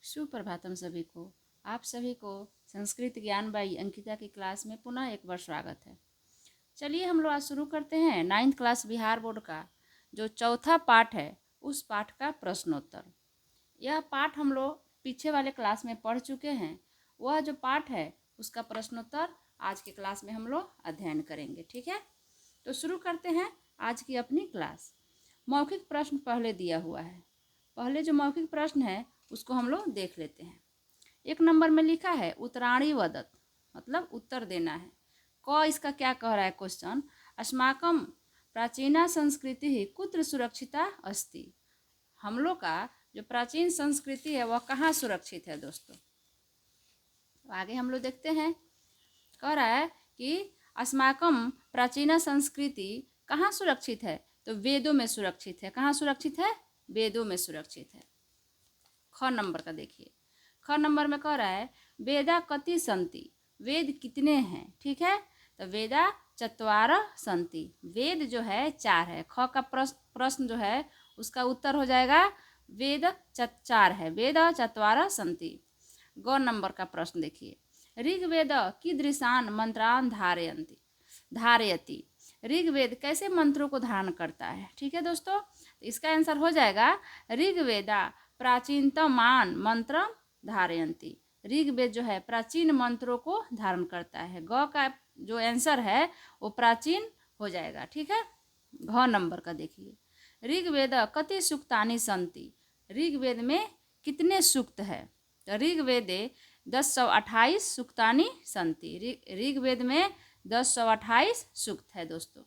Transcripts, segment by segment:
सुप्रभातम सभी को। आप सभी को संस्कृत ज्ञान बाई अंकिता की क्लास में पुनः एक बार स्वागत है। चलिए हम लोग आज शुरू करते हैं 9th क्लास बिहार बोर्ड का जो चौथा पाठ है उस पाठ का प्रश्नोत्तर। यह पाठ हम लोग पीछे वाले क्लास में पढ़ चुके हैं। वह जो पाठ है उसका प्रश्नोत्तर आज के क्लास में हम लोग अध्ययन करेंगे। ठीक है, तो शुरू करते हैं आज की अपनी क्लास। मौखिक प्रश्न पहले दिया हुआ है। पहले जो मौखिक प्रश्न है उसको हम लोग देख लेते हैं। 1 नंबर में लिखा है उत्तराणी वदत, मतलब उत्तर देना है। क इसका क्या कह रहा है क्वेश्चन, अस्माकं प्राचीना संस्कृति ही कुत्र सुरक्षिता अस्ति। हम लोग का जो प्राचीन संस्कृति है वह कहाँ सुरक्षित है दोस्तों। तो आगे हम लोग देखते हैं, कह रहा है कि अस्माकं प्राचीना संस्कृति कहाँ सुरक्षित है, तो वेदों में सुरक्षित है। कहाँ सुरक्षित है, वेदों में सुरक्षित है। ख नंबर का देखिए, ख नंबर में कह रहा है वेदा कति संति, वेद कितने हैं। ठीक है, तो वेदा चत्वार संति, वेद जो है 4 है। ख का प्रश्न जो है उसका उत्तर हो जाएगा वेद 4 है, वेद चत्वार संति। ग नंबर का प्रश्न देखिए, ऋग्वेद कीदृशान मंत्रान धारयति, ऋग्वेद कैसे मंत्रों को धारण करता है। ठीक है दोस्तों, तो इसका आंसर हो जाएगा ऋग्वेदा प्राचीनतमान मंत्र धारयन्ति, ऋग्वेद जो है प्राचीन मंत्रों को धारण करता है। ग का जो आंसर है वो प्राचीन हो जाएगा। ठीक है, घ नंबर का देखिए, ऋग्वेद कति सूक्तानि सन्ति, ऋग्वेद में कितने सूक्त है। तो ऋग्वेदे 1028 सूक्तानि सन्ति, ऋग्वेद में 1028 सूक्त है दोस्तों।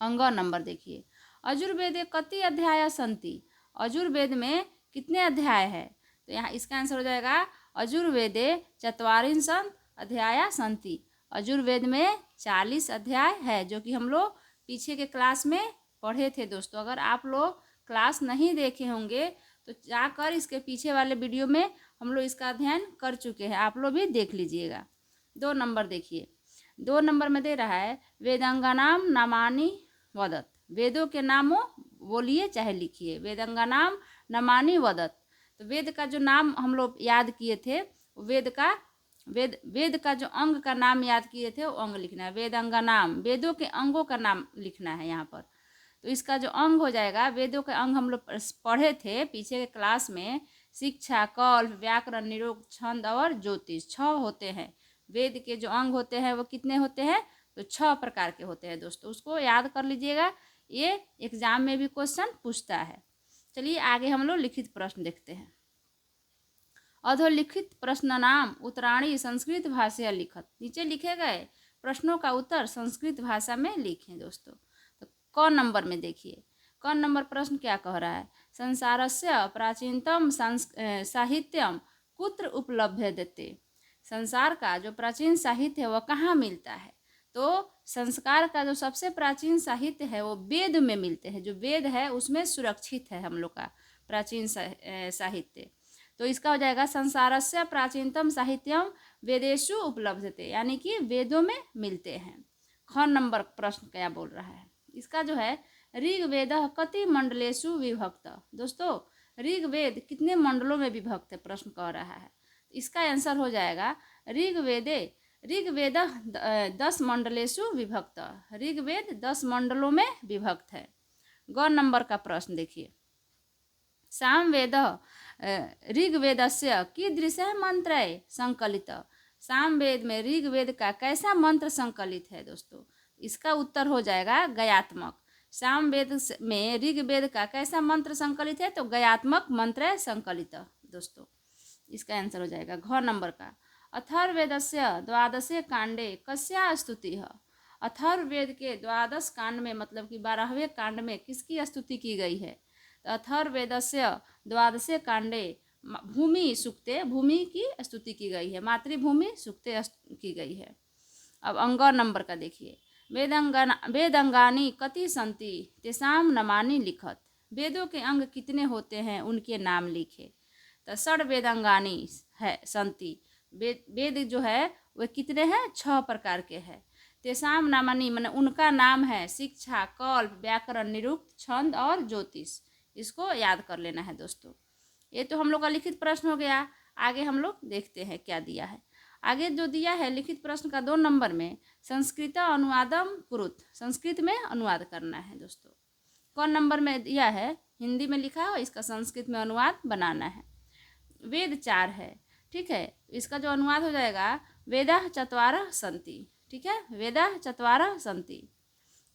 अंग नंबर देखिए, अजुर्वेदे कति अध्याय सन्ति, अजुर्वेद में कितने अध्याय है। तो यहाँ इसका आंसर हो जाएगा अजुर्वेदे चत्वारिंशत् अध्याय सन्ति, अजुर्वेद में 40 अध्याय है, जो कि हम लोग पीछे के क्लास में पढ़े थे दोस्तों। अगर आप लोग क्लास नहीं देखे होंगे तो जाकर इसके पीछे वाले वीडियो में हम लोग इसका अध्ययन कर चुके हैं, आप लोग भी देख लीजिएगा। 2 नंबर देखिए, 2 नंबर में दे रहा है वेदांगानाम नामानि वदत, वेदों के नामों बोलिए चाहे लिखिए। वेदांगानाम नामानि वदत, तो वेद का जो नाम हम लोग याद किए थे, वेद का जो अंग का नाम याद किए थे वो अंग लिखना है। वेदांगानाम, वेदों के अंगों का नाम लिखना है यहाँ पर। तो इसका जो अंग हो जाएगा, वेदों के अंग हम लोग पढ़े थे पीछे के क्लास में, शिक्षा, कल्प, व्याकरण, निरुक्त, छंद और ज्योतिष, 6 होते हैं। वेद के जो अंग होते हैं वो कितने होते हैं, तो 6 प्रकार के होते हैं दोस्तों। उसको याद कर लीजिएगा, ये एग्जाम में भी क्वेश्चन पूछता है। चलिए आगे हम लोग लिखित प्रश्न देखते हैं। अधोलिखित प्रश्न नाम उत्तराणी संस्कृत भाषा लिखत, नीचे लिखे गए प्रश्नों का उत्तर संस्कृत भाषा में लिखें दोस्तों। तो क नंबर में देखिए, क नंबर प्रश्न क्या कह रहा है, संसारस्य प्राचीनतम साहित्यम कुत्र उपलभ्यते, संसार का जो प्राचीन साहित्य है वह कहाँ मिलता है। तो संस्कार का जो सबसे प्राचीन साहित्य है वो वेद में मिलते हैं, जो वेद है उसमें सुरक्षित है हम लोग का प्राचीन साहित्य। तो इसका हो जाएगा संसारस्य प्राचीनतम साहित्यम वेदेषु उपलभ्यते, यानी कि वेदों में मिलते हैं। ख नंबर प्रश्न क्या बोल रहा है, इसका जो है ऋग्वेद कति मंडलेषु विभक्त, दोस्तों ऋग्वेद कितने मंडलों में विभक्त है प्रश्न कह रहा है। इसका आंसर हो जाएगा ऋग्वेद 10 मंडलेषु विभक्त, ऋग्वेद 10 मंडलों में विभक्त है। ग नंबर का प्रश्न देखिए, सामवेद ऋग्वेदस्य कीदृशः मंत्रः संकलित, सामवेद में ऋग्वेद का कैसा मंत्र संकलित है दोस्तों। इसका उत्तर हो जाएगा गयात्मक, सामवेद में ऋग्वेद का कैसा मंत्र संकलित है, तो गयात्मक मंत्र संकलित दोस्तों। इसका आंसर हो जाएगा घ नंबर का, अथर्ववेदस्य 12 कांडे कस्या स्तुति, अथर्ववेद के 12 कांड में मतलब कि 12वें कांड में किसकी स्तुति की गई है। तो अथर्ववेदस्य 12 कांडे भूमि सूक्ते, भूमि की स्तुति की गई है, मातृभूमि सूक्ते की गई है। अब अंग नंबर का देखिए, वेदांगानि कति सन्ति तेषां नामानि लिखत, वेदों के अंग कितने होते हैं उनके नाम लिखे। तो षड वेदांगानि है सन्ति, वेद जो है वह कितने हैं, 6 प्रकार के हैं। तेषां नामानि माने उनका नाम है शिक्षा, कल्प, व्याकरण, निरुक्त, छंद और ज्योतिष, इसको याद कर लेना है दोस्तों। ये तो हम लोग का लिखित प्रश्न हो गया। आगे हम लोग देखते हैं क्या दिया है। आगे जो दिया है लिखित प्रश्न का 2 नंबर में, संस्कृत अनुवादम कुरुत, संस्कृत में अनुवाद करना है दोस्तों। कौन नंबर में दिया है? हिंदी में लिखा है, इसका संस्कृत में अनुवाद बनाना है। वेद 4 है, ठीक है। इसका जो अनुवाद हो जाएगा, वेदा चत्वारः सन्ति, ठीक है, वेदा चत्वारः सन्ति।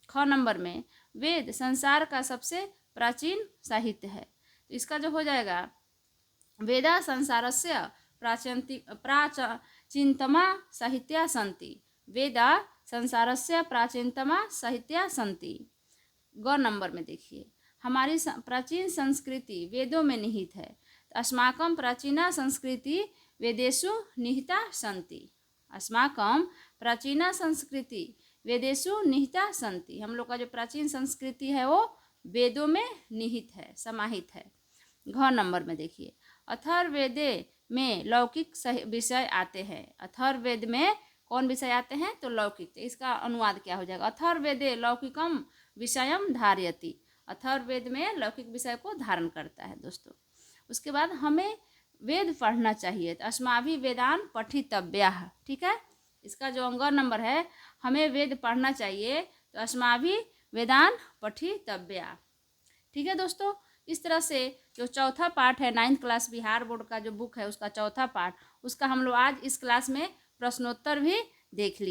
ख नंबर में, वेद संसार का सबसे प्राचीन साहित्य है, तो इसका जो हो जाएगा, वेदा संसारस्य प्राचीनतमा साहित्या सन्ति, वेदा संसारस्य प्राचीनतमा साहित्या सन्ति। ग नंबर में देखिए, हमारी प्राचीन संस्कृति वेदों में निहित है, अस्माकं प्राचीना संस्कृति वेदेषु निहिता सन्ति, अस्माकं प्राचीना संस्कृति वेदेषु निहिता सन्ति। हम लोग का जो प्राचीन संस्कृति है वो वेदों में निहित है, समाहित है। घ नंबर में देखिए, अथर्ववेदे में लौकिक विषय आते हैं। अथर्ववेद में कौन विषय आते हैं? तो लौकिक। तो इसका अनुवाद क्या हो जाएगा? अथर्ववेदे लौकिकम विषयम धारयति, अथर्ववेद में लौकिक विषय को धारण करता है दोस्तों। उसके बाद हमें वेद पढ़ना चाहिए, तो अस्माभि वेदान पठितव्याः, ठीक है। इसका जो अंग नंबर है, हमें वेद पढ़ना चाहिए, तो अस्माभि वेदान पठितव्याः, ठीक है दोस्तों। इस तरह से जो चौथा पार्ट है 9th क्लास बिहार बोर्ड का जो बुक है उसका चौथा पार्ट, उसका हम लोग आज इस क्लास में प्रश्नोत्तर भी देख लिए।